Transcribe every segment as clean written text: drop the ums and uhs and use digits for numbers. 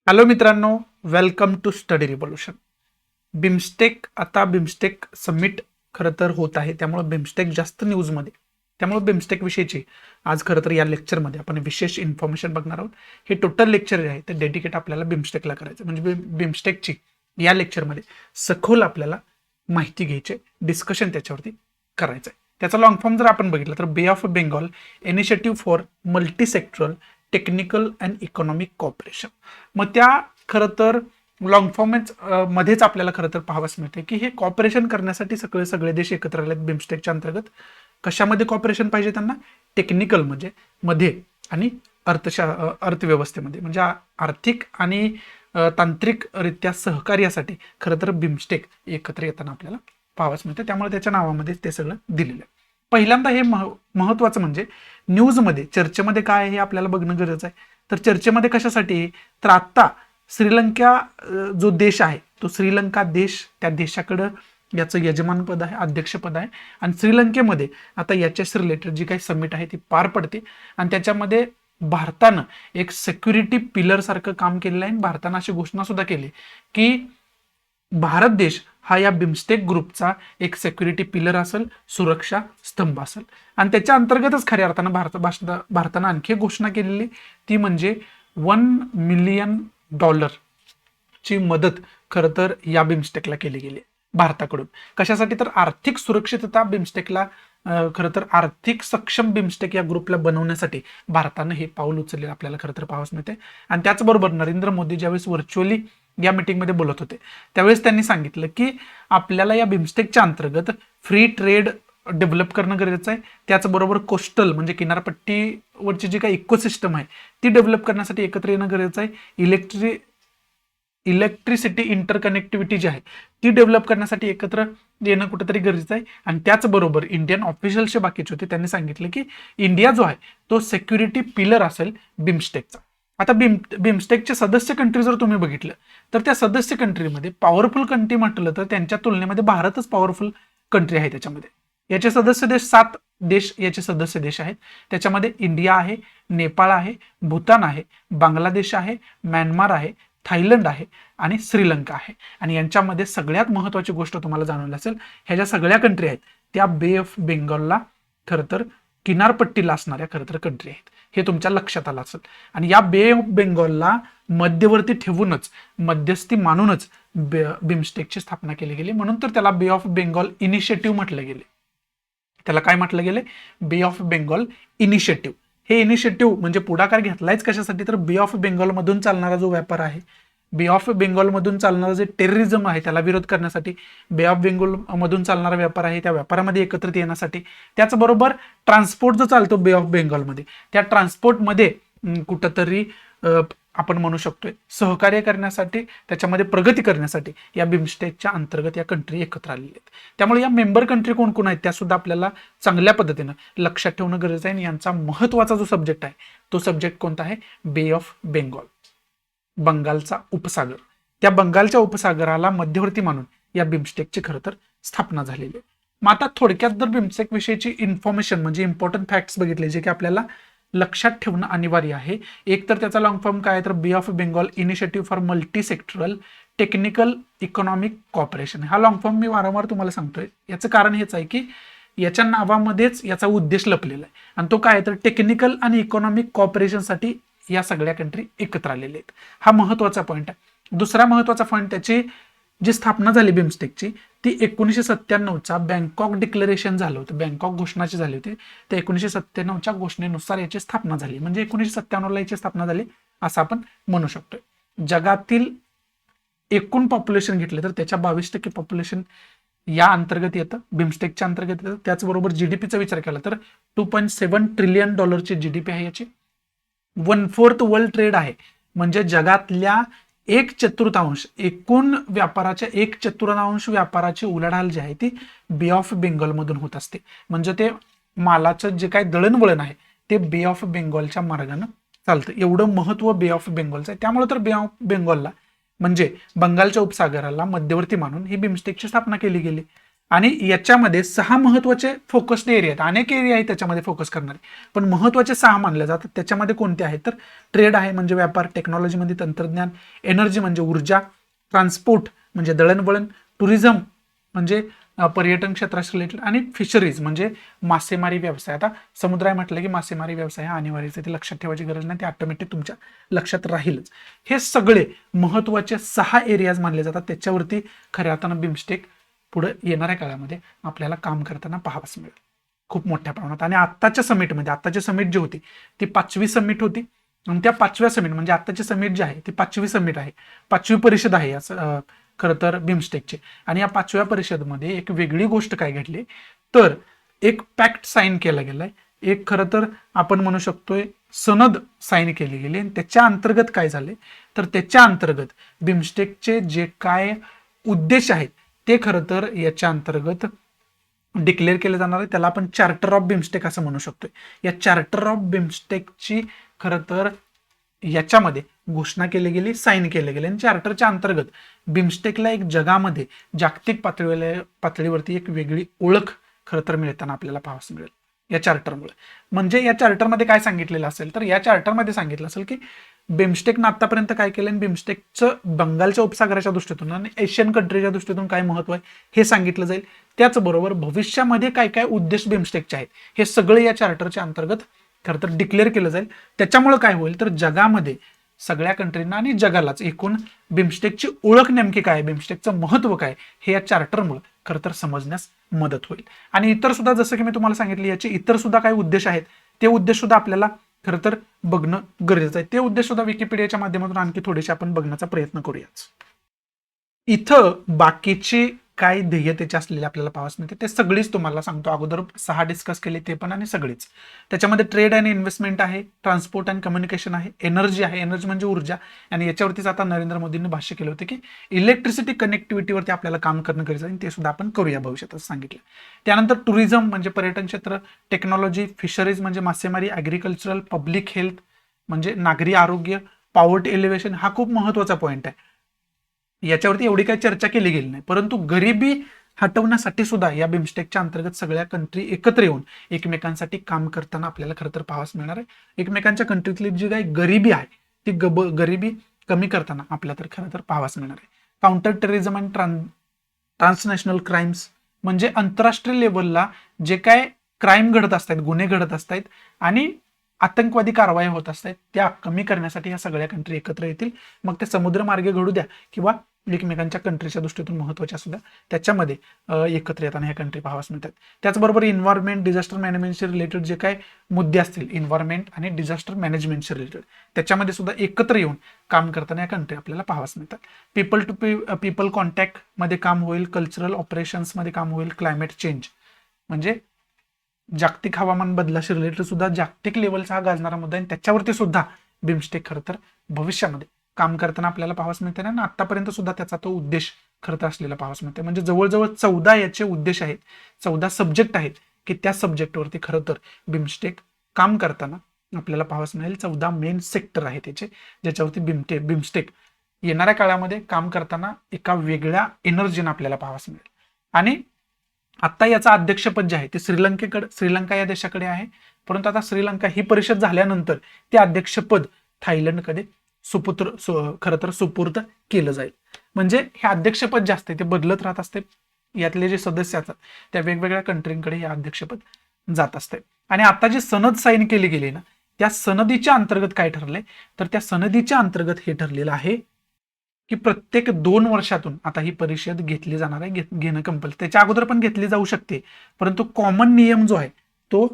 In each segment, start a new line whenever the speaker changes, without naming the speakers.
Hello मित्रांनो, welcome to study revolution. BIMSTEC summit खरं तर होत आहे, त्यामुळे बिमस्टेक जास्त न्यूजमध्ये, त्यामुळे बिमस्टेक विषयीची आज खरं तर या लेक्चरमध्ये आपण विशेष इन्फॉर्मेशन बघणार आहोत. हे टोटल लेक्चर जे आहे ते डेडिकेट आपल्याला बिमस्टेकला करायचं, म्हणजे बिमस्टेकची या लेक्चरमध्ये सखोल आपल्याला माहिती घ्यायची, डिस्कशन त्याच्यावरती करायचं आहे. त्याचा लॉंग फॉर्म जर आपण बघितलं तर bay of Bengal initiative for multi sectoral technical and economic cooperation. मग त्या खरं तर लॉंग फॉर्मच मध्येच आपल्याला खरं तर पाहावयास मिळते की हे कॉपरेशन करण्यासाठी सगळे देश एकत्र आलेत बिमस्टेकच्या अंतर्गत. कशामध्ये कॉपरेशन पाहिजे त्यांना? टेक्निकल म्हणजे मध्ये आणि अर्थव्यवस्थेमध्ये, म्हणजे आर्थिक आणि तांत्रिकरित्या सहकार्यासाठी खरं तर बिमस्टेक एकत्र येताना आपल्याला पाहावयास मिळते. त्यामुळे त्याच्या नावामध्ये ते सगळं दिलेलं आहे. पहिल्यांदा हे महत्वाचं म्हणजे न्यूजमध्ये चर्चेमध्ये काय आहे हे आपल्याला बघणं गरजेचं आहे. तर चर्चेमध्ये कशासाठी? तर आता श्रीलंका जो देश आहे तो श्रीलंका देश, त्या देशाकडं याचं यजमानपद आहे, अध्यक्षपद आहे. आणि श्रीलंकेमध्ये आता याच्याशी रिलेटेड जी काही समिट आहे ती पार पडते आणि त्याच्यामध्ये भारतानं एक सिक्युरिटी पिलर सारखं काम केलेलं आहे. भारतानं अशी घोषणा सुद्धा केली की भारत देश हा या बिमस्टेक ग्रुपचा एक सिक्युरिटी पिलर असेल, सुरक्षा स्तंभ असेल. आणि त्याच्या अंतर्गतच खऱ्या अर्थानं भारतानं आणखी घोषणा केलेली, ती म्हणजे $1 मिलियन ची मदत खरं तर या बिमस्टेकला केली गेली भारताकडून. कशासाठी? तर आर्थिक सुरक्षितता बिमस्टेकला, खरं तर आर्थिक सक्षम बिमस्टेक या ग्रुपला बनवण्यासाठी भारतानं हे पाऊल उचललेलं आपल्याला खरं तर पाहावयास मिळते. आणि त्याचबरोबर नरेंद्र मोदी ज्यावेळेस व्हर्च्युअली या मीटिंगमध्ये बोलत होते त्यावेळेस त्यांनी सांगितलं की आपल्याला या बिमस्टेकच्या अंतर्गत फ्री ट्रेड डेव्हलप करणं गरजेचं आहे. त्याचबरोबर कोस्टल म्हणजे किनारपट्टीवरची जी काही इकोसिस्टम आहे ती डेव्हलप करण्यासाठी एकत्र येणं गरजेचं आहे. इलेक्ट्रिसिटी इंटरकनेक्टिव्हिटी जी आहे ती डेव्हलप करण्यासाठी एकत्र येणं कुठेतरी गरजेचं आहे. आणि त्याचबरोबर इंडियन ऑफिशियल्स जे बाकीचे होते त्यांनी सांगितलं की इंडिया जो आहे तो सिक्युरिटी पिलर असेल बिमस्टेकचा. आता बिमस्टेकचे सदस्य कंट्री जर तुम्ही बघितलं तर त्या सदस्य कंट्रीमध्ये पॉवरफुल कंट्री म्हटलं तर त्यांच्या तुलनेमध्ये भारतच पॉवरफुल कंट्री आहे. त्याच्यामध्ये याचे सदस्य देश 7 देश याचे सदस्य देश आहेत. त्याच्यामध्ये इंडिया आहे, नेपाळ आहे, भूतान आहे, बांगलादेश आहे, म्यानमार आहे, थायलंड आहे आणि श्रीलंका आहे. आणि यांच्यामध्ये सगळ्यात महत्वाची गोष्ट तुम्हाला जाणवली असेल, ह्या ज्या सगळ्या कंट्री आहेत त्या बे ऑफ बेंगॉलला खरं तर किनारपट्टीला असणाऱ्या खरं तर कंट्री आहेत, हे तुमच्या लक्षात आलं असेल. आणि या बे ऑफ बेंगॉलला मध्यवर्ती ठेवूनच, मध्यस्थी मानूनच बिमस्टेकची स्थापना केली गेली. म्हणून तर त्याला बे ऑफ बेंगॉल इनिशिएटिव्ह म्हटलं गेले. त्याला काय म्हटलं गेले? बे ऑफ बेंगॉल इनिशिएटिव्ह. हे इनिशिएटिव्ह म्हणजे पुढाकार घेतलायच कशासाठी? तर बे ऑफ बेंगॉल मधून चालणारा जो व्यापार आहे, बे ऑफ बेंगॉल मधून चालणारा जे टेररिझम आहे त्याला विरोध करण्यासाठी, बे ऑफ बेंगॉल मधून चालणारा व्यापार आहे त्या व्यापारामध्ये एकत्रित येण्यासाठी, त्याचबरोबर ट्रान्सपोर्ट जो चालतो बे ऑफ बेंगॉलमध्ये त्या ट्रान्सपोर्टमध्ये कुठंतरी आपण म्हणू शकतोय सहकार्य करण्यासाठी, त्याच्यामध्ये प्रगती करण्यासाठी या बिमस्टेकच्या अंतर्गत या कंट्री एकत्र आलेल्या आहेत. त्यामुळे या मेंबर कंट्री कोण कोण आहेत त्या सुद्धा आपल्याला चांगल्या पद्धतीनं लक्षात ठेवणं गरजेचं आहे. आणि यांचा महत्वाचा जो सब्जेक्ट आहे तो सब्जेक्ट कोणता आहे? बे ऑफ बेंगॉल, बंगालचा उपसागर. त्या बंगालच्या उपसागराला मध्यवर्ती मानून या बिमस्टेकची खरं तर स्थापना झालेली आहे. मग आता थोडक्यात जर बिमस्टेक विषयीची इन्फॉर्मेशन म्हणजे इम्पॉर्टंट फॅक्ट्स बघितले जे की आपल्याला लक्षात ठेवणं अनिवार्य आहे. एक तर त्याचा लॉंग फॉर्म काय आहे? तर bay of Bengal initiative for multi sectoral technical economic cooperation. हा लॉंग फॉर्म मी वारंवार तुम्हाला सांगतोय. याचं कारण हेच आहे की याच्या नावामध्येच याचा उद्देश लपलेला आहे. आणि तो काय आहे? तर टेक्निकल आणि इकॉनॉमिक कॉपरेशनसाठी या सगळ्या कंट्री एकत्र आलेले आहेत. हा महत्वाचा पॉईंट आहे. दुसरा महत्वाचा पॉईंट, त्याची जी स्थापना झाली बिमस्टेकची ती 1997चा बँकॉक डिक्लेरेशन झालं होतं, बँकॉक घोषणाची झाली होती. त्या 1997च्या घोषणेनुसार याची स्थापना झाली, म्हणजे 1997ला याची स्थापना झाली असं आपण म्हणू शकतोय. जगातील एकूण पॉप्युलेशन घेतलं तर त्याच्या 22% पॉप्युलेशन या अंतर्गत येतं, बिमस्टेकच्या अंतर्गत येतं. त्याचबरोबर जीडीपीचा विचार केला तर $2.7 ट्रिलियन जीडीपी आहे याची. 1/4 वर्ल्ड ट्रेड आहे, म्हणजे जगातल्या 1/4 एकूण व्यापाराच्या 1/4 व्यापाराची उलाढाल जी आहे ती बे ऑफ बेंगॉल मधून होत असते. म्हणजे ते मालाचं जे काही दळणवळण आहे ते बे ऑफ बेंगॉलच्या मार्गाने चालतं. एवढं महत्व बे ऑफ बेंगॉलचं आहे. त्यामुळे तर बे ऑफ बेंगॉलला म्हणजे बंगालच्या उपसागराला मध्यवर्ती मानून ही बिमस्टेकची स्थापना केली गेली. आणि याच्यामध्ये 6 महत्वाचे फोकस्ड एरिया आहेत. अनेक एरिया आहेत त्याच्यामध्ये फोकस करणारे, पण महत्वाचे 6 मानले जातात. त्याच्यामध्ये कोणते आहेत तर ट्रेड आहे म्हणजे व्यापार, टेक्नॉलॉजीमध्ये तंत्रज्ञान, एनर्जी म्हणजे ऊर्जा, ट्रान्सपोर्ट म्हणजे दळणवळण, टुरिझम म्हणजे पर्यटन क्षेत्राशी रिलेटेड, आणि फिशरीज म्हणजे मासेमारी व्यवसाय. आता समुद्र म्हटलं की मासेमारी व्यवसाय हा अनिवार्यच आहे, ते लक्षात ठेवायची गरज नाही, ते ऑटोमॅटिक तुमच्या लक्षात राहीलच. हे सगळे महत्वाचे 6 एरियाज मानले जातात. त्याच्यावरती खऱ्या अर्थानं बिमस्टेक पुढे येणाऱ्या काळामध्ये आपल्याला काम करताना पाहावंच मिळेल खूप मोठ्या प्रमाणात. आणि आत्ताच्या समिटमध्ये, आत्ताची समिट जी होती ती 5वी समिट होती, आणि त्या 5व्या समिट म्हणजे आत्ताची समिट जी आहे ती 5वी समिट आहे, 5वी परिषद आहे असं खरं तर बिमस्टेकची. आणि या 5व्या परिषदेमध्ये एक वेगळी गोष्ट काय घडली तर एक पॅक्ट साईन केला गेलाय, एक खरं तर आपण म्हणू शकतोय सनद साईन केली गेली. आणि त्याच्या अंतर्गत काय झाले तर त्याच्या अंतर्गत बिमस्टेकचे जे काय उद्देश आहेत ते खरं तर याच्या अंतर्गत डिक्लेअर केले जाणार आहे. त्याला आपण चार्टर ऑफ बिमस्टेक असं म्हणू शकतोय. या चार्टर ऑफ बिमस्टेकची खरं तर याच्यामध्ये घोषणा केली गेली, साईन केले गेले. आणि चार्टरच्या अंतर्गत बिमस्टेकला एक जगामध्ये जागतिक पातळीवरती एक वेगळी ओळख खरं तर मिळताना आपल्याला पाहावयास मिळेल या चार्टरमुळे. म्हणजे या चार्टरमध्ये काय सांगितलेलं असेल तर या चार्टरमध्ये सांगितलं असेल की बिमस्टेकनं आतापर्यंत काय केलं आणि बिमस्टेकचं बंगालच्या उपसागराच्या दृष्टीतून आणि एशियन कंट्रीच्या दृष्टीतून काय महत्व आहे हे सांगितलं जाईल. त्याचबरोबर भविष्यामध्ये काय काय उद्देश बिमस्टेकचे आहेत हे सगळे या चार्टरच्या अंतर्गत खरं तर डिक्लेअर केलं जाईल. त्याच्यामुळे काय होईल तर जगामध्ये सगळ्या कंट्रींना आणि जगालाच एकूण बिमस्टेकची ओळख नेमकी काय, बिमस्टेकचं महत्व काय हे या चार्टरमुळे खरं तर समजण्यास मदत होईल. आणि इतर सुद्धा जसं की मी तुम्हाला सांगितलं याचे इतर सुद्धा काही उद्देश आहेत, ते उद्देश सुद्धा आपल्याला खरं तर बघणं गरजेचं आहे. ते उद्देश सुद्धा विकिपीडियाच्या माध्यमातून आणखी थोडेसे आपण बघण्याचा प्रयत्न करूयाच. इथं बाकीची काय ध्येय त्याचे असलेले आपल्याला पाहावयास मिळते ते सगळीच तुम्हाला सांगतो. अगोदर 6 डिस्कस केले ते पण आणि सगळीच. त्याच्यामध्ये ट्रेड अँड इन्व्हेस्टमेंट आहे, ट्रान्सपोर्ट अँड कम्युनिकेशन आहे, एनर्जी आहे, एनर्जी म्हणजे ऊर्जा. आणि याच्यावरतीच आता नरेंद्र मोदींनी भाष्य केलं होतं की इलेक्ट्रिसिटी कनेक्टिव्हिटीवरती आपल्याला काम करणं गरजेचं आहे, ते सुद्धा आपण करूया भविष्यात असं सांगितलं. त्यानंतर टुरिझम म्हणजे पर्यटन क्षेत्र, टेक्नॉलॉजी, फिशरीज म्हणजे मासेमारी, ॲग्रिकल्चरल, पब्लिक हेल्थ म्हणजे नागरी आरोग्य, पॉवर्टी एलिव्हेशन हा खूप महत्वाचा पॉईंट आहे. याच्यावरती एवढी काही चर्चा केली गेली नाही, परंतु गरिबी हटवण्यासाठी सुद्धा या बिमस्टेकच्या अंतर्गत सगळ्या कंट्री एकत्र येऊन एकमेकांसाठी काम करताना आपल्याला खरं तर पाहावयास मिळणार आहे. एकमेकांच्या कंट्रीतली जी काही गरिबी आहे ती गरिबी कमी करताना आपल्याला तर खरं तर पाहावयास मिळणार आहे. काउंटर टेररिझम अँड ट्रान्सनॅशनल क्राईम्स म्हणजे आंतरराष्ट्रीय लेवलला जे काय क्राईम घडत असतात, गुन्हे घडत असतात आणि आतंकवादी कारवाई होत असतात त्या कमी करण्यासाठी ह्या सगळ्या कंट्री एकत्र येतील. मग ते समुद्रमार्गे घडू द्या किंवा एकमेकांच्या कंट्रीच्या दृष्टीतून महत्वाच्या सुद्धा त्याच्यामध्ये एकत्र येताना ह्या कंट्री पाहावयास मिळतात. त्याचबरोबर इन्व्हायरमेंट, डिझास्टर मॅनेजमेंटशी रिलेटेड जे काय मुद्दे असतील इन्व्हायरमेंट आणि डिझास्टर मॅनेजमेंटशी रिलेटेड त्याच्यामध्ये सुद्धा एकत्र येऊन काम करताना या कंट्री आपल्याला पाहावयास मिळतात. पीपल टू पीपल कॉन्टॅक्ट मध्ये काम होईल, कल्चरल ऑपरेशन्समध्ये काम होईल, क्लायमेट चेंज म्हणजे जागतिक हवामान बदलाशी रिलेटेड सुद्धा जागतिक लेवलचा हा गाजणारा मुद्दा आहे. त्याच्यावरती सुद्धा बिमस्टेक खरं तर भविष्यामध्ये काम करताना आपल्याला पाहावयास मिळते आणि आतापर्यंत सुद्धा त्याचा तो उद्देश खरं तर असलेला पाहावयास मिळते. म्हणजे जवळजवळ 14 याचे उद्देश आहेत, 14 सब्जेक्ट आहेत की त्या सब्जेक्टवरती खरं तर बिमस्टेक काम करताना आपल्याला पाहावयास मिळेल. 14 मेन सेक्टर आहे त्याचे ज्याच्यावरती बिमस्टेक येणाऱ्या काळामध्ये काम करताना एका वेगळ्या एनर्जीने आपल्याला पाहावयास मिळेल. आणि आता याचं अध्यक्षपद जे आहे ते श्रीलंका या देशाकडे आहे, परंतु आता श्रीलंका ही परिषद झाल्यानंतर ते अध्यक्षपद थायलंडकडे खरं तर सुपूर्द केलं जाईल. म्हणजे हे अध्यक्षपद जे असते ते बदलत राहत असते, यातले जे सदस्य असतात त्या वेगवेगळ्या कंट्रींकडे हे अध्यक्षपद जात असते. आणि आता जी सनद साईन केली गेली ना त्या सनदीच्या अंतर्गत काय ठरलंय तर त्या सनदीच्या अंतर्गत हे ठरलेलं आहे की प्रत्येक 2 वर्षातून आता ही परिषद घेतली जाणार आहे, घेणं कंपल्सरी. त्याच्या अगोदर पण घेतली जाऊ शकते, परंतु कॉमन नियम जो आहे तो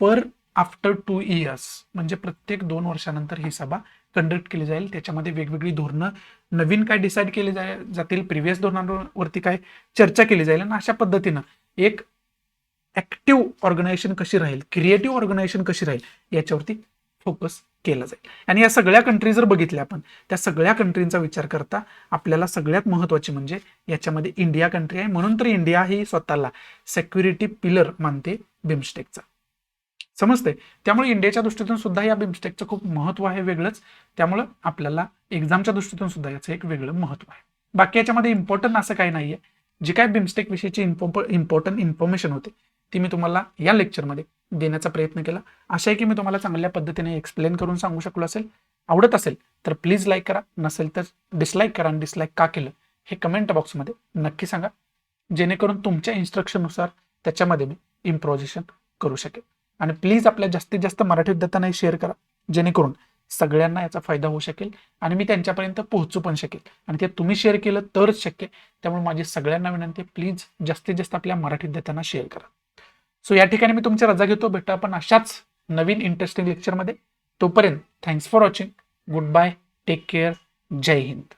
पर आफ्टर 2 इयर्स म्हणजे प्रत्येक 2 वर्षानंतर ही सभा कंडक्ट केली जाईल. त्याच्यामध्ये वेगवेगळी धोरणं नवीन काय डिसाईड केली जातील, प्रिव्हियस धोरणांवरती काय चर्चा केली जाईल आणि अशा पद्धतीनं एक ऍक्टिव्ह ऑर्गनायझेशन कशी राहील, क्रिएटिव्ह ऑर्गनायझेशन कशी राहील याच्यावरती फोकस केला जाईल. आणि या सगळ्या कंट्री जर बघितल्या आपण त्या सगळ्या कंट्रींचा विचार करता आपल्याला सगळ्यात महत्वाची म्हणजे याच्यामध्ये इंडिया कंट्री आहे. म्हणून तर इंडिया ही स्वतःला सेक्युरिटी पिलर मानते बिमस्टेकचा, समजते. त्यामुळे इंडियाच्या दृष्टीतून सुद्धा या बिमस्टेकचं खूप महत्व आहे वेगळंच. त्यामुळं आपल्याला एक्झामच्या दृष्टीतून सुद्धा याचं एक वेगळं महत्व आहे. बाकी याच्यामध्ये इम्पॉर्टंट असं काही नाहीये. जी काय बिमस्टेक विषयीची इम्पॉर्टंट इन्फॉर्मेशन होते ती मी तुम्हाला या लेक्चरमध्ये देण्याचा प्रयत्न केला. आशा आहे की मी तुम्हाला चांगल्या पद्धतीने एक्सप्लेन करून सांगू शकलो असेल. आवडत असेल तर प्लीज लाईक करा, नसेल तर डिसलाईक करा. आणि डिसलाईक का केलं हे कमेंट बॉक्समध्ये नक्की सांगा, जेणेकरून तुमच्या इन्स्ट्रक्शननुसार त्याच्यामध्ये मी इम्प्रोव्हायझेशन करू शकेल. आणि प्लीज आपल्या जास्तीत जास्त मराठी विद्यार्थ्यांना शेअर करा, जेणेकरून सगळ्यांना याचा फायदा होऊ शकेल आणि मी त्यांच्यापर्यंत पोहोचू पण शकेल. आणि ते तुम्ही शेअर केलं तरच शक्य. त्यामुळे माझी सगळ्यांना विनंती आहे, प्लीज जास्तीत जास्त आपल्या मराठी विद्यार्थ्यांना शेअर करा. सो या ठिकाणी मी तुमची रजा घेतो. भेटू आपण अशाच नवीन इंटरेस्टिंग लेक्चरमध्ये. तोपर्यंत thanks for watching. Good bye, take care, जय हिंद.